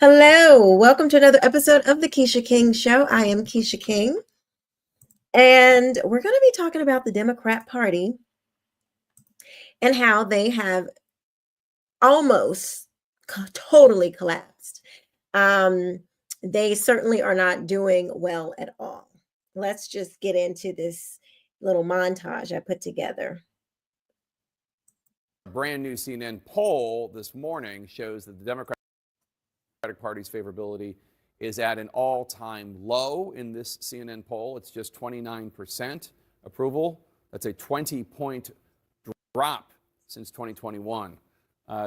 Hello, welcome to another episode of the Keisha King Show. I am Keisha King, and we're going to be talking about the Democrat Party and how they have almost totally collapsed. They certainly are not doing well at all. Let's just get into this little montage I put together. A brand new CNN poll this morning shows that the Democratic Party's favorability is at an all-time low in this CNN poll. It's just 29% approval. That's a 20-point drop since 2021.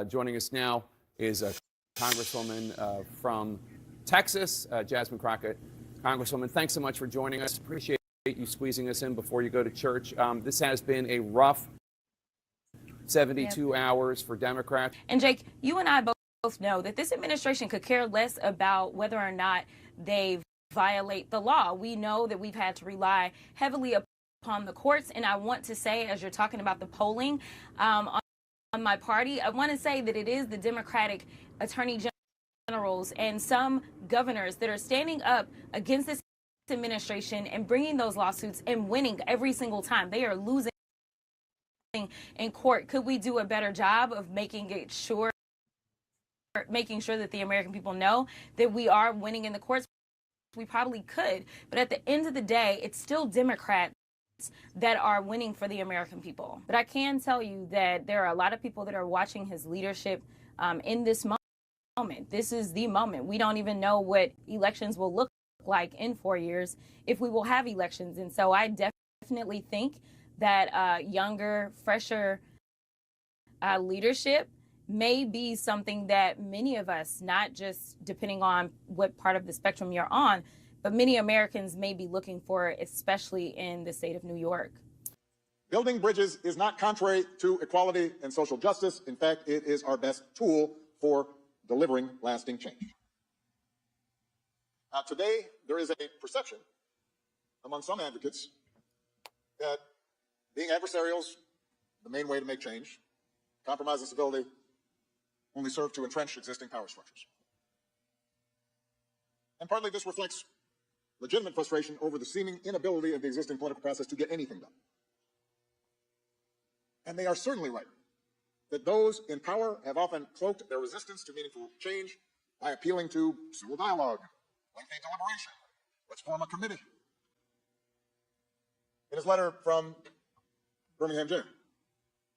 Joining us now is a Congresswoman from Texas, Jasmine Crockett. Congresswoman, thanks so much for joining us. Appreciate you squeezing us in before you go to church. This has been a rough 72 hours for Democrats. And Jake, you and I both know that this administration could care less about whether or not they violate the law. We know that we've had to rely heavily upon the courts. And I want to say, as you're talking about the polling on my party, I want to say that it is the Democratic attorney generals and some governors that are standing up against this administration and bringing those lawsuits and winning every single time. They are losing in court. Could we do a better job of making sure that the American people know that we are winning in the courts? We probably could, but at the end of the day, it's still Democrats that are winning for the American people. But I can tell you that there are a lot of people that are watching his leadership in this moment. This is the moment. We don't even know what elections will look like in 4 years, if we will have elections. And so I definitely think that younger, fresher leadership may be something that many of us, not just depending on what part of the spectrum you're on, but many Americans may be looking for, especially in the state of New York. Building bridges is not contrary to equality and social justice. In fact, it is our best tool for delivering lasting change. Today, there is a perception among some advocates that being adversarial is the main way to make change. Compromise and civility only serve to entrench existing power structures. And partly this reflects legitimate frustration over the seeming inability of the existing political process to get anything done. And they are certainly right that those in power have often cloaked their resistance to meaningful change by appealing to civil dialogue, lengthy deliberation. Let's form a committee. In his letter from Birmingham jail,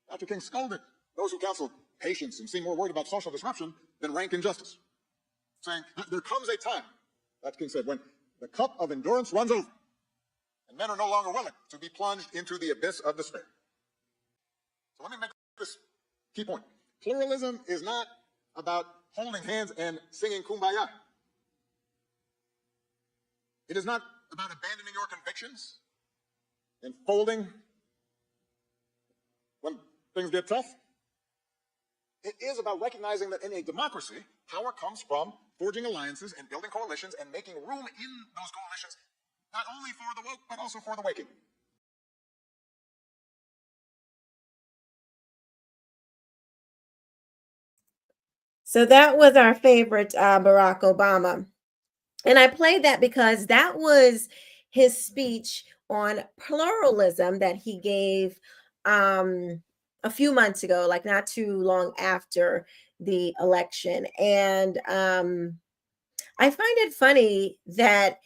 Dr. King scolded those who counseled patience and seem more worried about social disruption than rank injustice, saying, there comes a time, Dr. King said, when the cup of endurance runs over and men are no longer willing to be plunged into the abyss of despair. So let me make this key point. Pluralism is not about holding hands and singing Kumbaya. It is not about abandoning your convictions and folding when things get tough. It is about recognizing that in a democracy, power comes from forging alliances and building coalitions and making room in those coalitions, not only for the woke, but also for the waking. So that was our favorite Barack Obama. And I played that because that was his speech on pluralism that he gave a few months ago, like not too long after the election. And I find it funny that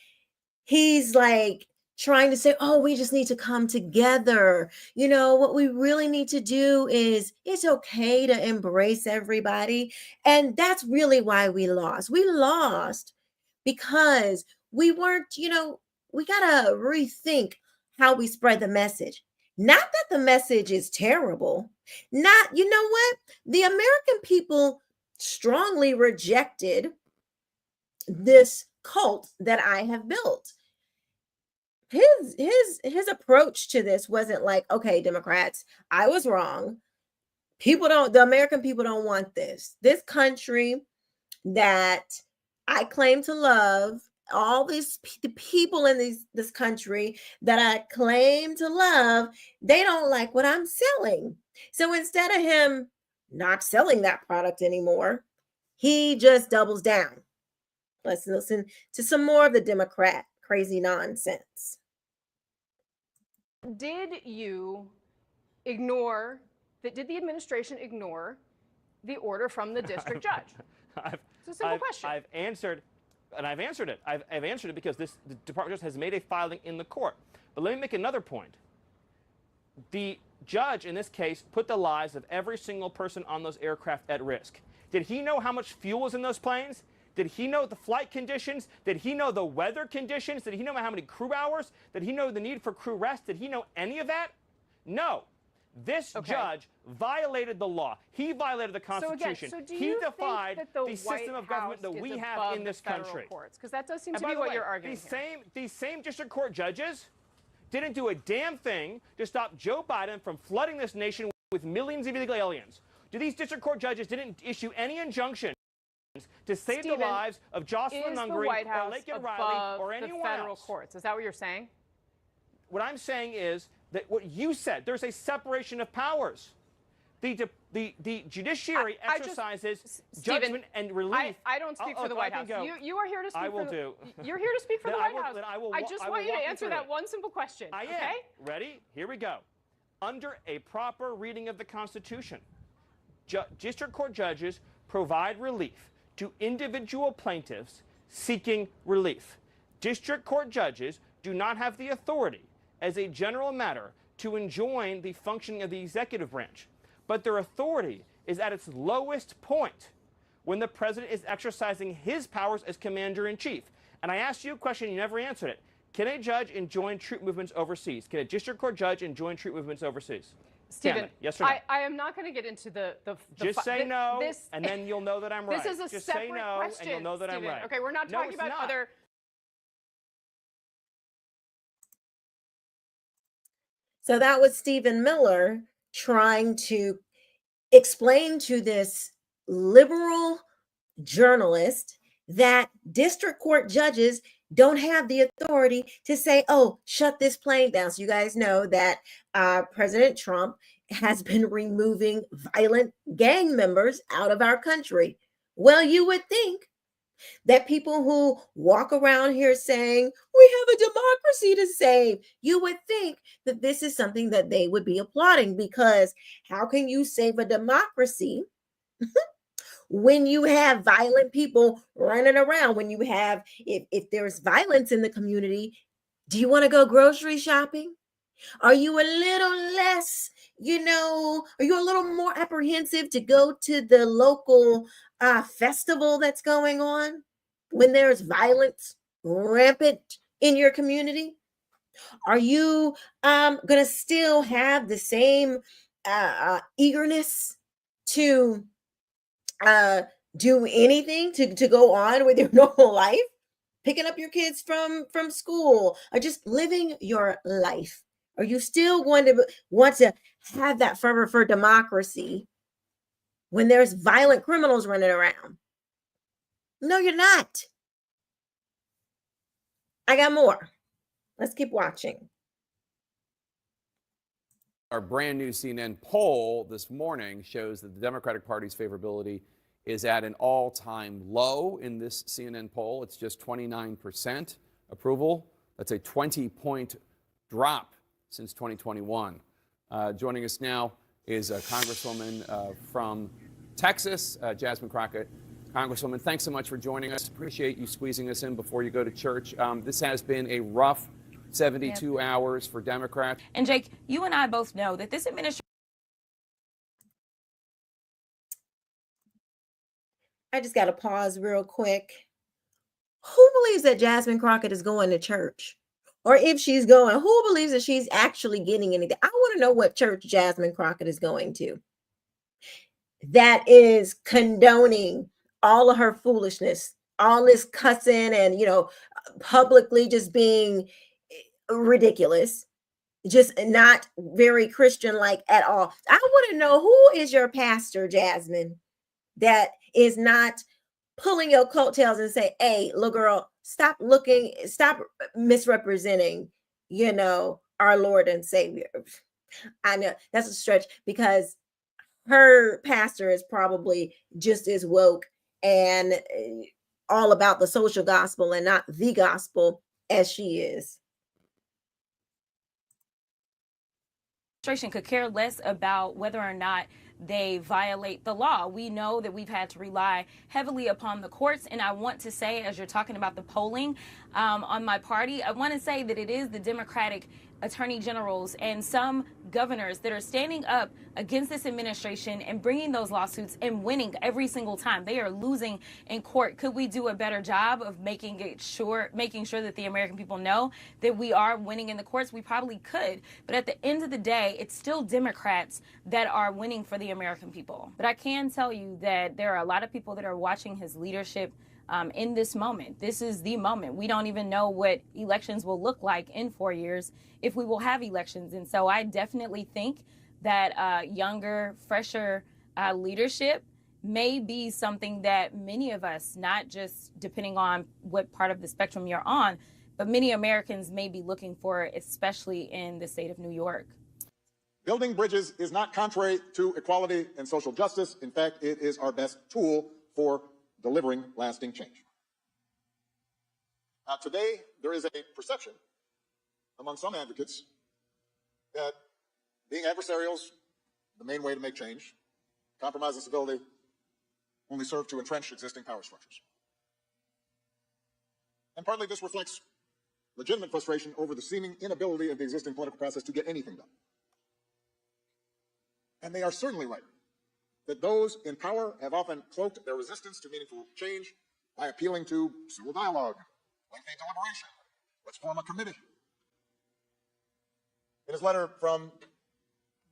he's like trying to say, oh, we just need to come together. You know, what we really need to do is it's okay to embrace everybody. And that's really why we lost. We lost because we weren't, we got to rethink how we spread the message. Not that the message is terrible. Not, you know what? The American people strongly rejected this cult that I have built. His approach to this wasn't like, okay, Democrats, I was wrong. The American people don't want this. This country that I claim to love, all these the people in this country that I claim to love, they don't like what I'm selling. So instead of him not selling that product anymore, he just doubles down. Let's listen to some more of the Democrat crazy nonsense. Did the administration ignore the order from the district judge? It's a simple question. I've answered it. I've answered it because the Department of Justice has made a filing in the court. But let me make another point. The judge, in this case, put the lives of every single person on those aircraft at risk. Did he know how much fuel was in those planes? Did he know the flight conditions? Did he know the weather conditions? Did he know how many crew hours? Did he know the need for crew rest? Did he know any of that? No. This judge violated the law. He violated the Constitution. He defied the system of government that we have in this country. Because that does seem to be what you're arguing. These same district court judges didn't do a damn thing to stop Joe Biden from flooding this nation with millions of illegal aliens. Do these district court judges didn't issue any injunctions to save the lives of Jocelyn Nungary or Laken Riley or anyone the federal else? Courts? Is that what you're saying? What I'm saying is that what you said, there's a separation of powers. The judiciary exercises judgment and relief. I don't speak for the White House. You are here to speak I will do. You're here to speak for the White House. I just want you to answer that one simple question. I am. Ready? Here we go. Under a proper reading of the Constitution, district court judges provide relief to individual plaintiffs seeking relief. District court judges do not have the authority, as a general matter, to enjoin the functioning of the executive branch. But their authority is at its lowest point when the president is exercising his powers as commander-in-chief. And I asked you a question, you never answered it. Can a judge enjoin troop movements overseas? Can a district court judge enjoin troop movements overseas? Stephen, yes or no? I am not going to get into the just say no, and then you'll know that I'm right. This is a just separate say no, question, and you'll know that Stephen. I'm right. Okay, we're not talking about other. So that was Stephen Miller trying to explain to this liberal journalist that district court judges don't have the authority to say, oh, shut this plane down. So you guys know that President Trump has been removing violent gang members out of our country. Well, you would think that people who walk around here saying, we have a democracy to save, you would think that this is something that they would be applauding, because how can you save a democracy when you have violent people running around? When you have, if there's violence in the community, do you want to go grocery shopping? Are you a little less, are you a little more apprehensive to go to the local festival that's going on when there's violence rampant in your community? Are you going to still have the same eagerness to do anything to go on with your normal life, picking up your kids from school, or just living your life? Are you still going to want to have that fervor for democracy when there's violent criminals running around? No, you're not. I got more. Let's keep watching. Our brand new CNN poll this morning shows that the Democratic Party's favorability is at an all-time low in this CNN poll. It's just 29% approval. That's a 20-point drop since 2021. Joining us now is a Congresswoman from Texas, Jasmine Crockett. Congresswoman, thanks so much for joining us. Appreciate you squeezing us in before you go to church. This has been a rough 72 hours for Democrats. And Jake, you and I both know that this administration. I just got to pause real quick. Who believes that Jasmine Crockett is going to church? Or if she's going, who believes that she's actually getting anything? I want to know what church Jasmine Crockett is going to that is condoning all of her foolishness, all this cussing and, publicly just being ridiculous, just not very Christian-like at all. I want to know, who is your pastor, Jasmine, that is not pulling your coattails and say, hey, little girl, stop misrepresenting, our Lord and Savior. I know that's a stretch, because her pastor is probably just as woke and all about the social gospel and not the gospel as she is. Administration could care less about whether or not they violate the law. We know that we've had to rely heavily upon the courts. And I want to say, as you're talking about the polling on my party, I want to say that it is the Democratic attorney generals and some governors that are standing up against this administration and bringing those lawsuits and winning every single time. They are losing in court. Could we do a better job of making sure that the American people know that we are winning in the courts? We probably could. But at the end of the day, it's still Democrats that are winning for the American people. But I can tell you that there are a lot of people that are watching his leadership in this moment. This is the moment. We don't even know what elections will look like in 4 years, if we will have elections. And so I definitely think that younger, fresher leadership may be something that many of us, not just depending on what part of the spectrum you're on, but many Americans may be looking for, especially in the state of New York. Building bridges is not contrary to equality and social justice. In fact, it is our best tool for delivering lasting change. Today, there is a perception among some advocates that being adversarial is the main way to make change. Compromise and civility only serve to entrench existing power structures. And partly this reflects legitimate frustration over the seeming inability of the existing political process to get anything done. And they are certainly right that those in power have often cloaked their resistance to meaningful change by appealing to civil dialogue, lengthy deliberation. Let's form a committee. In his letter from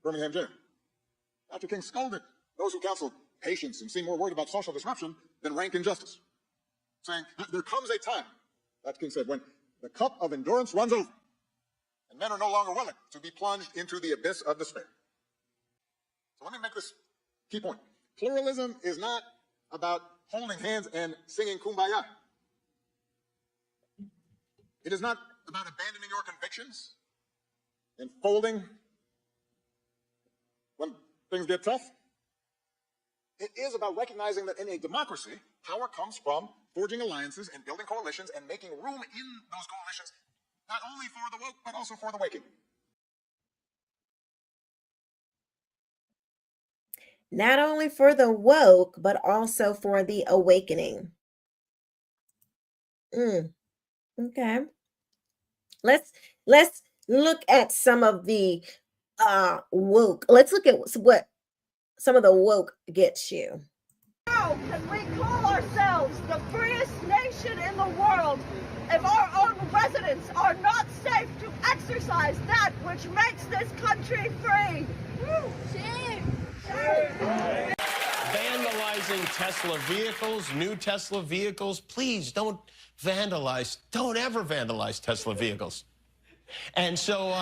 Birmingham jail, Dr. King scolded those who counseled patience and seemed more worried about social disruption than rank injustice, saying, there comes a time, Dr. King said, when the cup of endurance runs over and men are no longer willing to be plunged into the abyss of despair. So let me make this key point. Pluralism is not about holding hands and singing Kumbaya. It is not about abandoning your convictions and folding when things get tough. It is about recognizing that in a democracy, power comes from forging alliances and building coalitions and making room in those coalitions, not only for the woke, but also for the waking. Not only for the woke, but also for the awakening. Okay. Let's look at some of the woke. Let's look at what some of the woke gets you. How can we call ourselves the freest nation in the world if our own residents are not safe to exercise that which makes this country free? Woo! Shame! Vandalizing Tesla vehicles, new Tesla vehicles. Please don't vandalize. Don't ever vandalize Tesla vehicles. And so,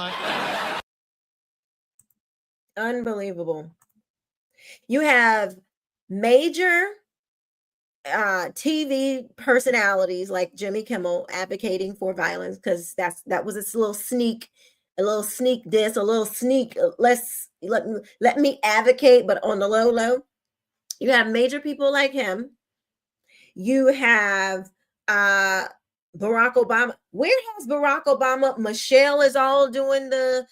Unbelievable. You have major TV personalities like Jimmy Kimmel advocating for violence because that was a little sneak diss, a little sneak. Let me advocate, but on the low. You have major people like him. You have Barack Obama. Where has Barack Obama? Michelle is all doing the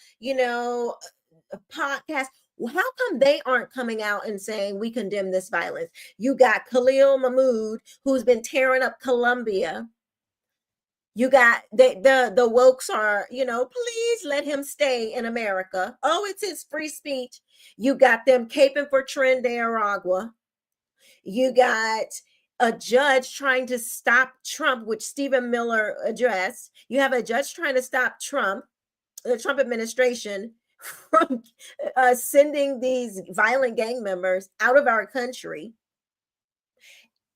podcast. Well, how come they aren't coming out and saying we condemn this violence? You got Khalil Mahmood, who's been tearing up Colombia. You got the wokes are, please let him stay in America. Oh, it's his free speech. You got them caping for Trinidad. You got a judge trying to stop Trump, which Stephen Miller addressed. You have a judge trying to stop Trump, the Trump administration, from sending these violent gang members out of our country.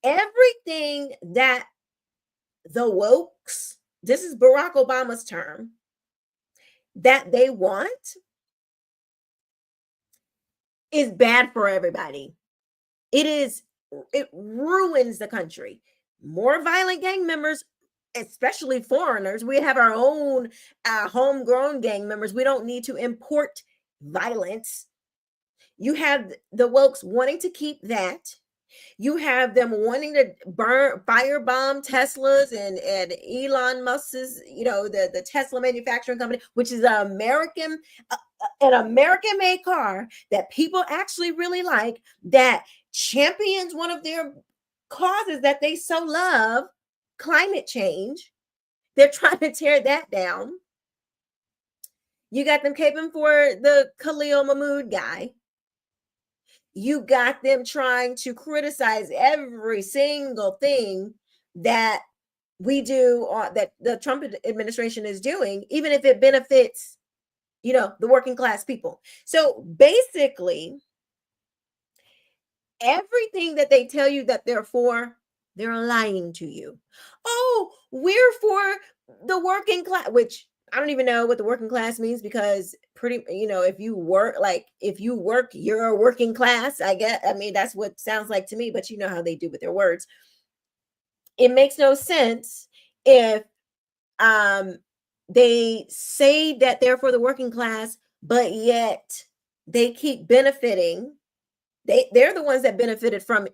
Everything that the wokes, this is Barack Obama's term, that they want is bad for everybody. It ruins the country. More violent gang members, especially foreigners. We have our own homegrown gang members. We don't need to import violence. You have the wokes wanting to keep that. You have them wanting to firebomb Teslas and Elon Musk's, the Tesla manufacturing company, which is an American made car that people actually really like, that champions one of their causes that they so love, climate change. They're trying to tear that down. You got them caping for the Khalil Mahmood guy. You got them trying to criticize every single thing that we do, that the Trump administration is doing, even if it benefits, the working class people. So basically, everything that they tell you that they're for, they're lying to you. Oh, we're for the working class, which I don't even know what the working class means, because if you work, you're a working class, I guess. I mean, that's what it sounds like to me, but you know how they do with their words. It makes no sense if they say that they're for the working class, but yet they keep benefiting. They're the ones that benefited from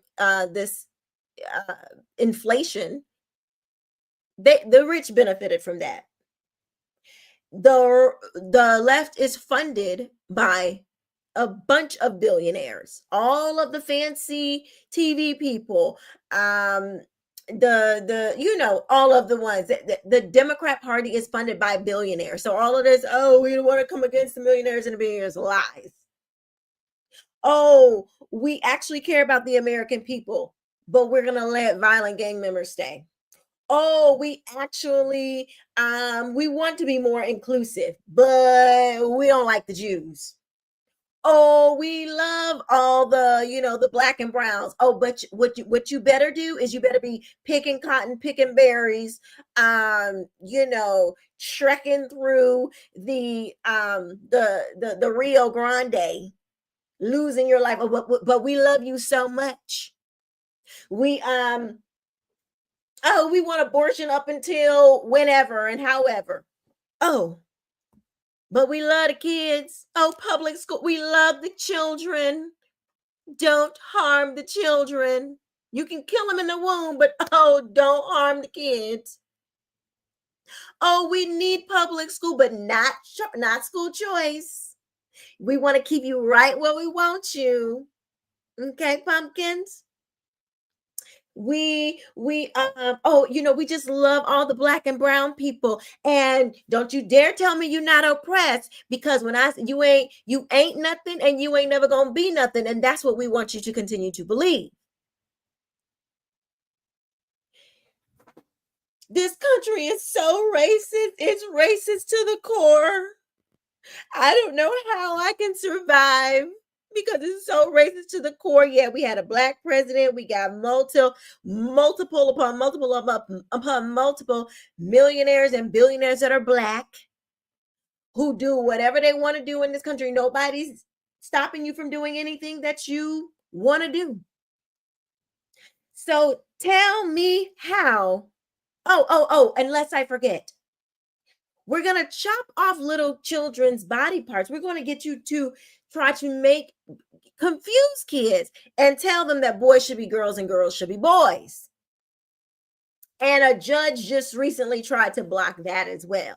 this inflation. The rich benefited from that. The left is funded by a bunch of billionaires, all of the fancy TV people, all of the ones that the Democrat Party is funded by billionaires. So all of this, we don't want to come against the millionaires and the billionaires, lies. Oh, we actually care about the American people, but we're going to let violent gang members stay. Oh, we actually, we want to be more inclusive, but we don't like the Jews. Oh, we love all the black and browns. Oh, but what you better do is you better be picking cotton, picking berries, trekking through the Rio Grande, losing your life. Oh, but we love you so much. We want abortion up until whenever and however. Oh, but we love the kids. Oh, public school. We love the children. Don't harm the children. You can kill them in the womb, but don't harm the kids. Oh, we need public school, but not school choice. We want to keep you right where we want you. Okay, pumpkins? We just love all the black and brown people, and don't you dare tell me you're not oppressed, because when you ain't nothing, and you ain't never gonna be nothing, and that's what we want you to continue to believe. This country is so racist. It's racist to the core. I don't know how I can survive, because it's so racist to the core. Yeah, we had a black president. We got multiple upon multiple millionaires and billionaires that are black, who do whatever they want to do in this country. Nobody's stopping you from doing anything that you want to do. So tell me how. Unless I forget. We're going to chop off little children's body parts. We're going to get you to try to confuse kids and tell them that boys should be girls and girls should be boys. And a judge just recently tried to block that as well.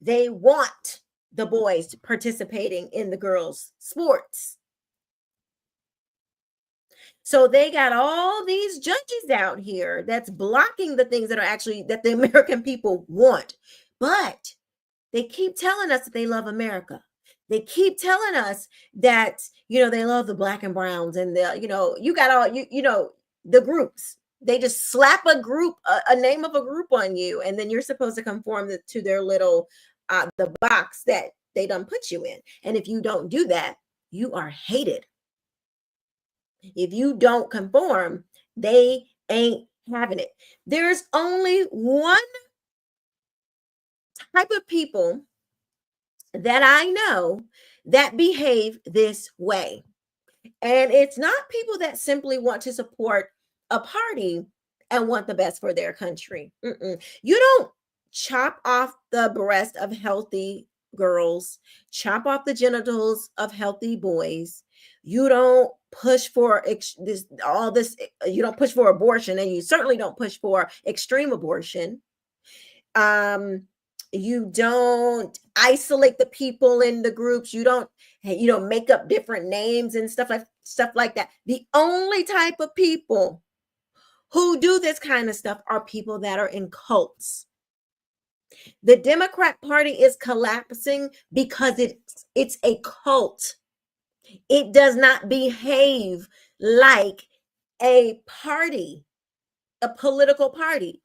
They want the boys participating in the girls' sports. So they got all these judges out here that's blocking the things that the American people want. But they keep telling us that they love America. They keep telling us that, they love the black and browns, and you got all, the groups. They just slap a name of a group on you, and then you're supposed to conform to their little, the box that they done put you in. And if you don't do that, you are hated. If you don't conform, they ain't having it. There's only one type of people that I know that behave this way. And it's not people that simply want to support a party and want the best for their country. You don't chop off the breast of healthy girls, chop off the genitals of healthy boys, You don't push for you don't push for abortion, and you certainly don't push for extreme abortion. You don't isolate the people in the groups. You don't make up different names and stuff like that. The only type of people who do this kind of stuff are people that are in cults. The Democrat Party is collapsing because it's a cult. It does not behave like a party, a political party.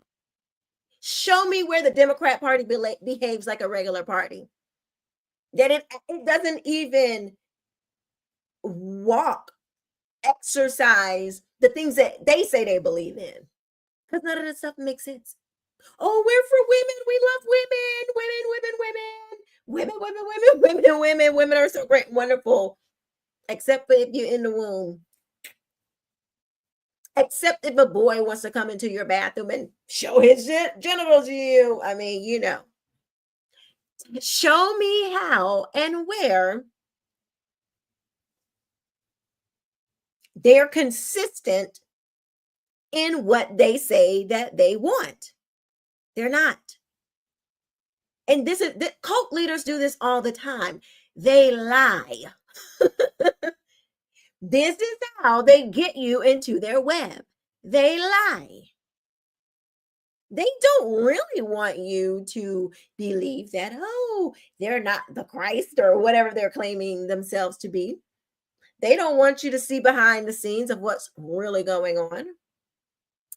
Show me where the Democrat Party behaves like a regular party. That it doesn't even exercise the things that they say they believe in. Because none of this stuff makes sense. Oh, we're for women. We love women. Women are so great and wonderful. Except for if you're in the womb. Except if a boy wants to come into your bathroom and show his genitals to you. I mean, show me how and where they're consistent in what they say that they want. They're not. And the cult leaders do this all the time. They lie. This is how they get you into their web. They lie. They don't really want you to believe that, they're not the Christ or whatever they're claiming themselves to be. They don't want you to see behind the scenes of what's really going on.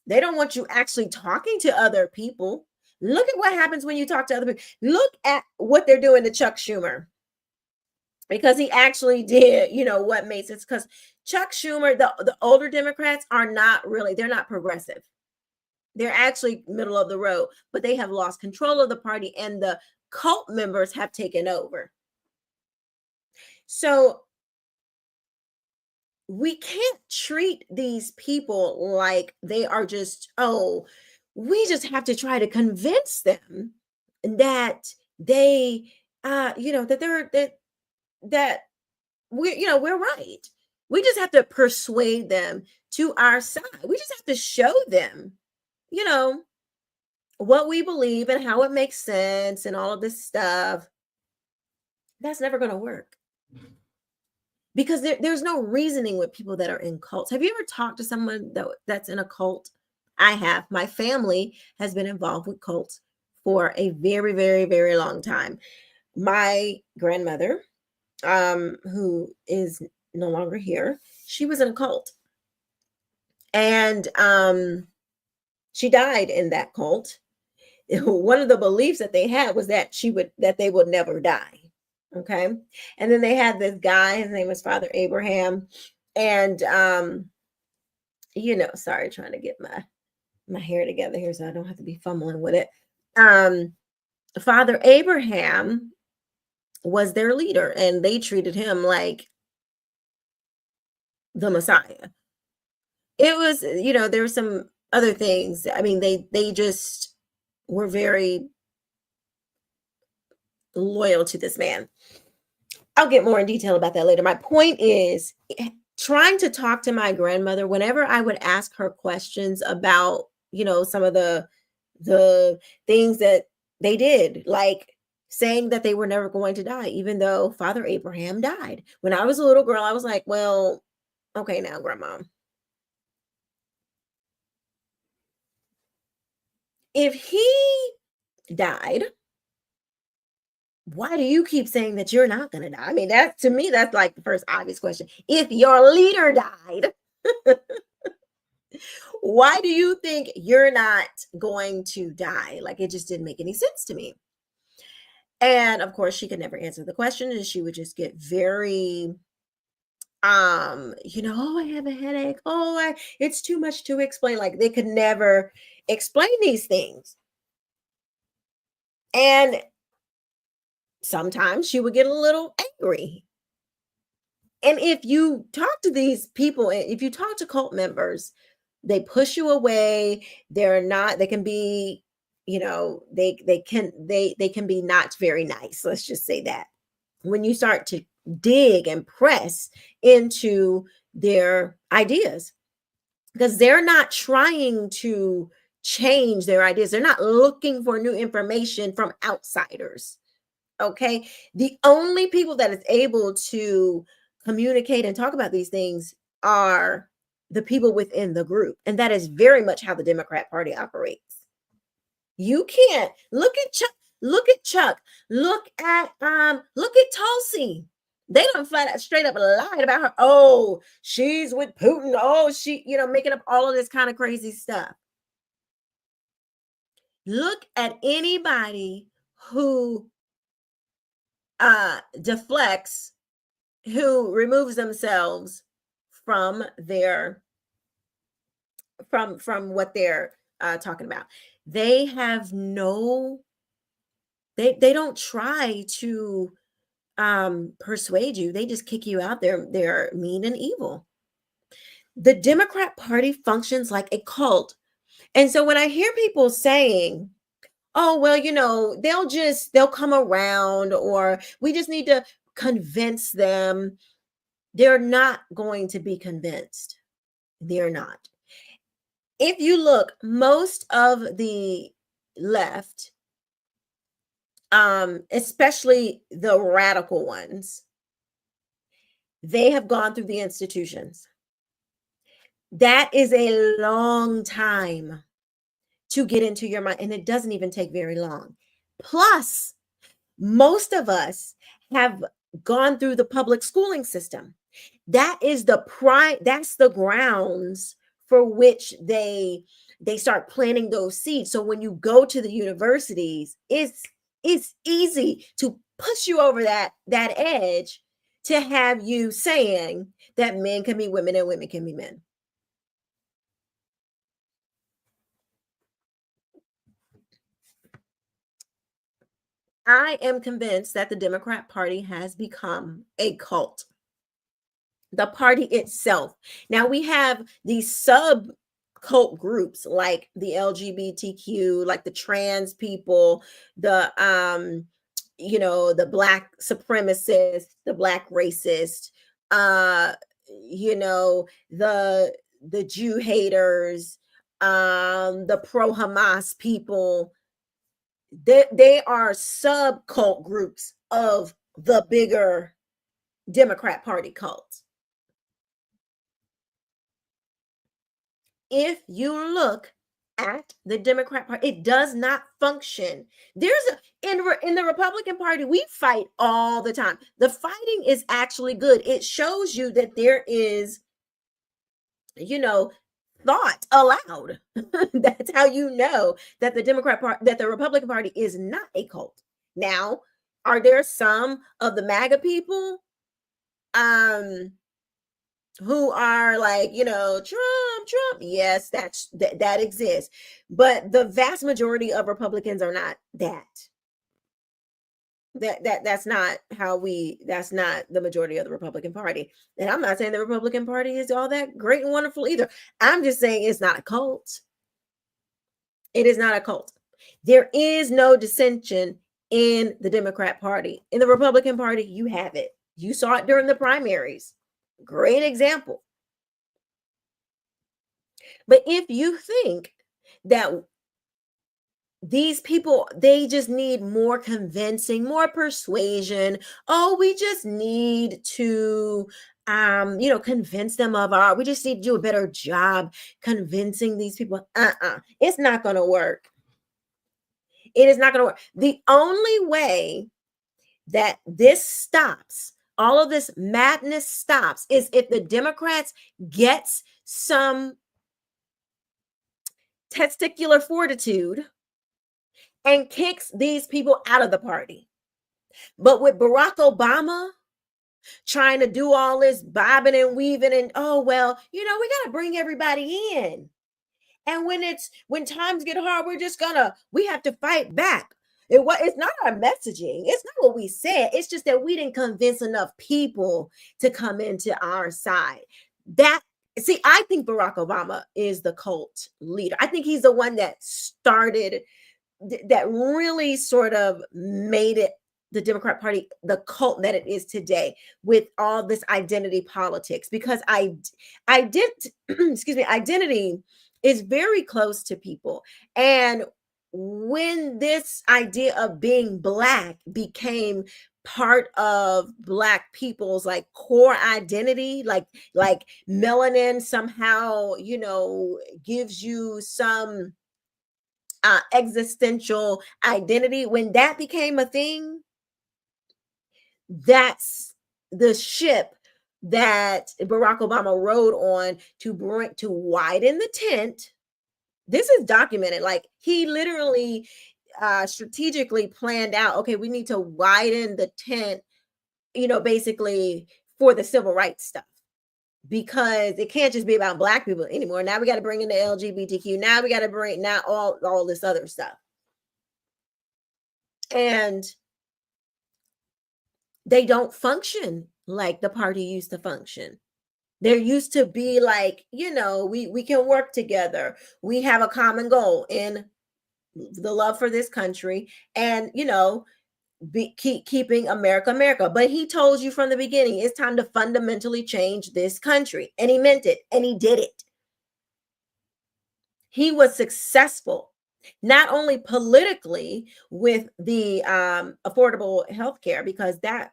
They don't want you actually talking to other people. Look at what happens when you talk to other people. Look at what they're doing to Chuck Schumer. Because he actually did, what made sense. Because Chuck Schumer, the older Democrats they're not progressive. They're actually middle of the road, but they have lost control of the party and the cult members have taken over. So we can't treat these people like they are just, we just have to try to convince them that they, that we're right. We just have to persuade them to our side. We just have to show them, what we believe and how it makes sense and all of this stuff. That's never going to work. Because there's no reasoning with people that are in cults. Have you ever talked to someone that's in a cult? I have. My family has been involved with cults for a very, very, very long time. My grandmother, who is no longer here, she was in a cult. And she died in that cult. One of the beliefs that they had was that they would never die. Okay. And then they had this guy, his name was Father Abraham. And sorry, trying to get my hair together here so I don't have to be fumbling with it. Father Abraham was their leader, and they treated him like the Messiah. It was, there were some other things. I mean, they just were very loyal to this man. I'll get more in detail about that later. My point is, trying to talk to my grandmother, whenever I would ask her questions about, some of the things that they did, like saying that they were never going to die, even though Father Abraham died. When I was a little girl, I was like, well, okay, now, Grandma, if he died, why do you keep saying that you're not going to die? I mean, to me, that's like the first obvious question. If your leader died, why do you think you're not going to die? Like, it just didn't make any sense to me. And of course, she could never answer the question, and she would just get very, I have a headache. It's too much to explain. Like, they could never explain these things. And sometimes she would get a little angry. And if you talk to these people, if you talk to cult members, they push you away. They can be, they can be not very nice. Let's just say that. When you start to dig and press into their ideas, because they're not trying to change their ideas. They're not looking for new information from outsiders. Okay. The only people that is able to communicate and talk about these things are the people within the group. And that is very much how the Democrat Party operates. You can't look at Chuck, look at Tulsi. They don't flat out straight up lied about her. Oh, she's with Putin. Oh, she, making up all of this kind of crazy stuff. Look at anybody who deflects, who removes themselves from their from what they're talking about. They have no, they don't try to persuade you. They just kick you out. They're mean and evil. The Democrat Party functions like a cult. And so when I hear people saying, oh, well, they'll come around, or we just need to convince them, they're not going to be convinced. They're not. If you look, most of the left, especially the radical ones, they have gone through the institutions. That is a long time to get into your mind, and it doesn't even take very long. Plus, most of us have gone through the public schooling system. That is that's the grounds for which they start planting those seeds. So when you go to the universities, it's easy to push you over that edge, to have you saying that men can be women and women can be men. I am convinced that the Democrat Party has become a cult. The party itself. Now we have these sub cult groups like the LGBTQ, like the trans people, the the black supremacists, the black racist, the Jew haters, the pro-Hamas people. They are sub cult groups of the bigger Democrat Party cult. If you look at the Democrat Party, it does not function. In the Republican Party, we fight all the time. The fighting is actually good. It shows you that there is, thought allowed. That's how you know that the Republican Party is not a cult. Now, are there some of the MAGA people who are like, Trump? Yes, that exists. But the vast majority of Republicans are not that. That's not the majority of the Republican Party. And I'm not saying the Republican Party is all that great and wonderful either. I'm just saying it's not a cult. It is not a cult. There is no dissension in the Democrat Party. In the Republican Party, you have it. You saw it during the primaries. Great example. But if you think that these people, they just need more convincing, more persuasion. Oh, we just need to, convince them we just need to do a better job convincing these people. It's not going to work. It is not going to work. The only way that this stops, all of this madness stops, is if the Democrats gets some testicular fortitude and kicks these people out of the party. But with Barack Obama trying to do all this bobbing and weaving and, oh, well, we got to bring everybody in. And when times get hard, we have to fight back. It's not our messaging. It's not what we said. It's just that we didn't convince enough people to come into our side. I think Barack Obama is the cult leader. I think he's the one that started, that really sort of made it the Democrat Party, the cult that it is today, with all this identity politics, because excuse me, identity is very close to people. And when this idea of being Black became part of Black people's like core identity, like melanin somehow, you know, gives you some existential identity, when that became a thing, that's the ship that Barack Obama rode on to widen the tent. This is documented. Like, he literally strategically planned out, okay, we need to widen the tent, you know, basically for the civil rights stuff, because it can't just be about Black people anymore. Now we got to bring in the LGBTQ. Now we got to bring now all this other stuff. And they don't function like the party used to function. There used to be like, you know, we can work together. We have a common goal in the love for this country, and, you know, keeping America America. But he told you from the beginning, it's time to fundamentally change this country. And he meant it, and he did it. He was successful, not only politically with the affordable health care, because that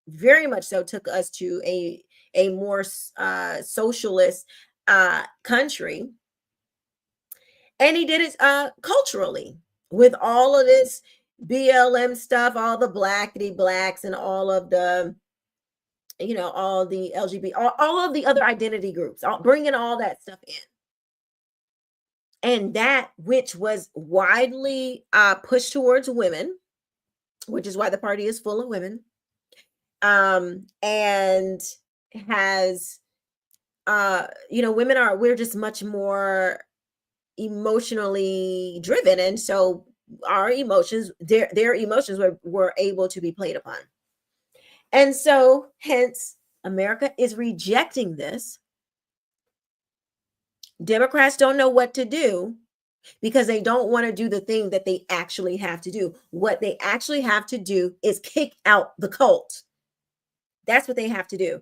very much so took us to a more socialist country. And he did it culturally, with all of this BLM stuff, all the blackity blacks and all of the, you know, all the LGBT, all of the other identity groups, bringing all that stuff in. And that which was widely pushed towards women, which is why the party is full of women, and has, you know, we're just much more emotionally driven. And so our emotions, their emotions were able to be played upon. And so hence America is rejecting this. Democrats don't know what to do, because they don't want to do the thing that they actually have to do. What they actually have to do is kick out the cult. That's what they have to do.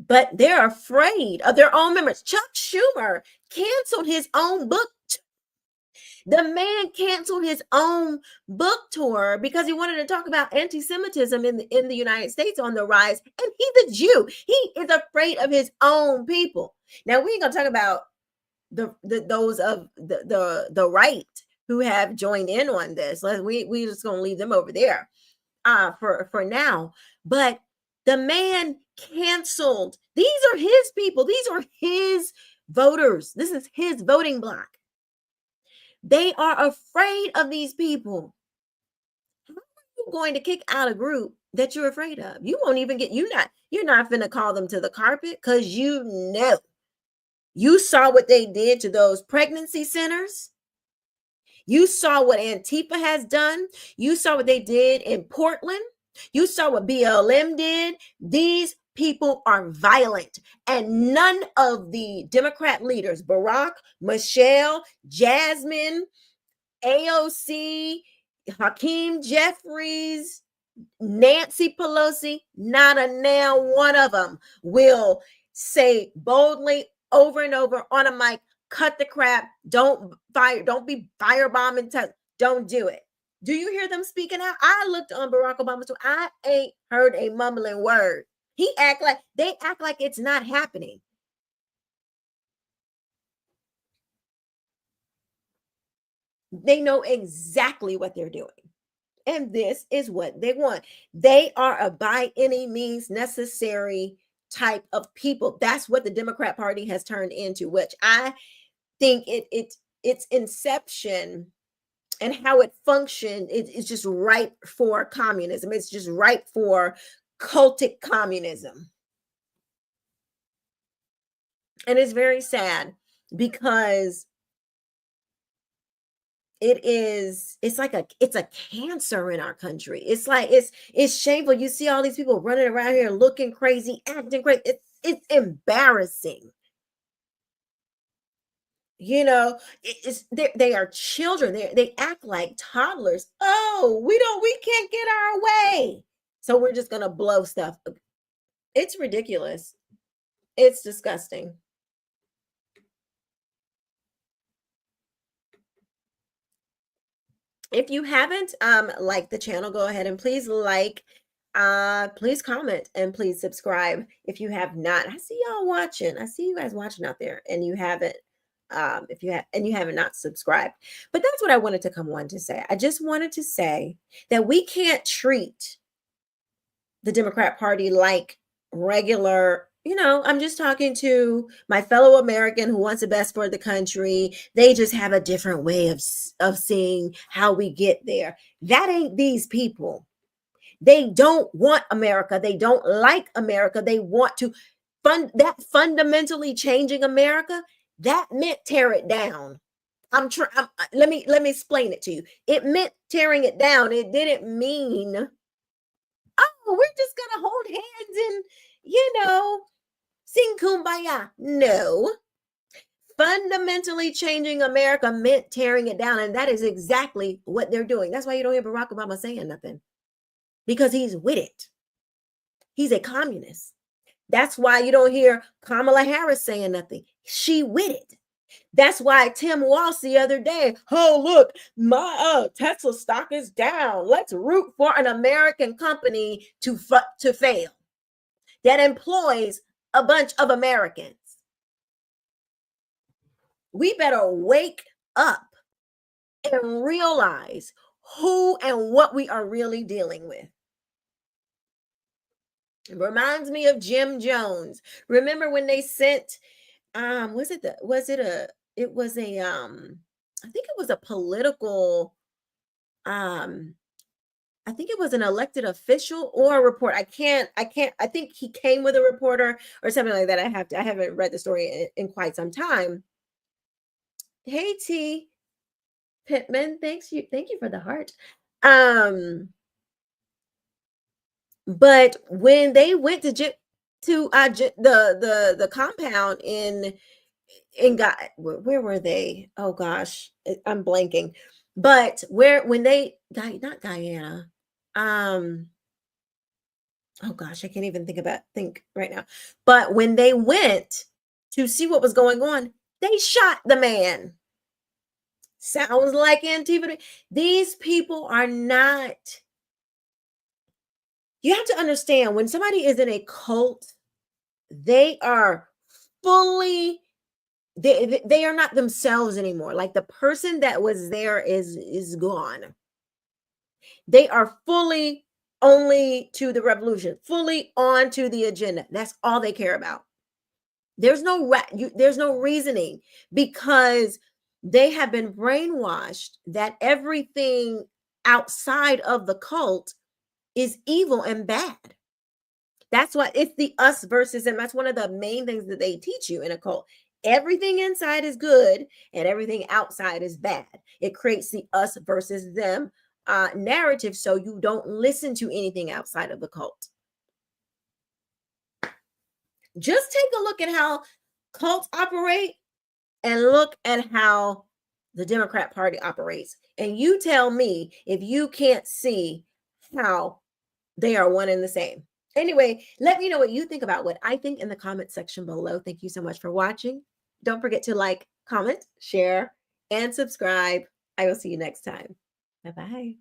But they're afraid of their own members. Chuck Schumer canceled his own book. The man canceled his own book tour because he wanted to talk about anti-Semitism in the United States on the rise. And he's a Jew. He is afraid of his own people. Now, we ain't gonna talk about those of the right who have joined in on this. We just gonna leave them over there for now. But the man canceled. These are his people. These are his voters. This is his voting bloc. They are afraid of these people. How are you going to kick out a group that you're afraid of? You won't even get, you're not finna call them to the carpet, because you know. You saw what they did to those pregnancy centers. You saw what Antifa has done. You saw what they did in Portland. You saw what BLM did. These people are violent. And none of the Democrat leaders, Barack, Michelle, Jasmine, AOC, Hakeem Jeffries, Nancy Pelosi, not a now one of them will say boldly over and over on a mic, cut the crap, don't be firebombing, don't do it. Do you hear them speaking out? I looked on Barack Obama, so I ain't heard a mumbling word. They act like it's not happening. They know exactly what they're doing. And this is what they want. They are a by any means necessary type of people. That's what the Democrat Party has turned into, which I think its inception and how it functioned is just ripe for communism. It's just ripe for cultic communism. And it's very sad, because it's a cancer in our country. It's like it's shameful. You see all these people running around here looking crazy, acting crazy. It's embarrassing. You know, they are children. They act like toddlers. Oh, we can't get our way. So we're just gonna blow stuff. It's ridiculous. It's disgusting. If you haven't liked the channel, go ahead and please please comment and please subscribe if you have not. I see y'all watching. I see you guys watching out there, and you haven't if you have and you haven't not subscribed. But that's what I wanted to come on to say. I just wanted to say that we can't treat the Democrat Party like regular, I'm just talking to my fellow American who wants the best for the country. They just have a different way of seeing how we get there. That ain't these people. They don't want America. They don't like America. They want to fundamentally changing America. That meant tear it down. Let me explain it to you. It meant tearing it down. It didn't mean, oh, we're just gonna hold hands and sing kumbaya. No. Fundamentally changing America meant tearing it down, and that is exactly what they're doing. That's why you don't hear Barack Obama saying nothing, because he's with it. He's a communist. That's why you don't hear Kamala Harris saying nothing. She with it. That's why Tim Walz the other day, oh, look, my Tesla stock is down. Let's root for an American company to fail that employs a bunch of Americans. We better wake up and realize who and what we are really dealing with. It reminds me of Jim Jones. Remember when they sent I think it was a political I think it was an elected official or a report. I think he came with a reporter or something like that. I haven't read the story in quite some time. Hey T Pittman, thank you for the heart. But when they went to the compound in where were they? Oh gosh, I'm blanking. But when they not Guyana, oh gosh, I can't even think right now. But when they went to see what was going on, they shot the man. Sounds like Antifa. These people are not. You have to understand, when somebody is in a cult, they are fully. They are not themselves anymore. Like the person that was there is gone. They are fully only to the revolution, fully on to the agenda. That's all they care about. There's no reasoning, because they have been brainwashed that everything outside of the cult is evil and bad. That's why it's the us versus them. That's one of the main things that they teach you in a cult. Everything inside is good and everything outside is bad. It creates the us versus them narrative, so you don't listen to anything outside of the cult. Just take a look at how cults operate and look at how the Democrat Party operates. And you tell me if you can't see how they are one and the same. Anyway, let me know what you think about what I think in the comment section below. Thank you so much for watching. Don't forget to like, comment, share, and subscribe. I will see you next time. Bye-bye.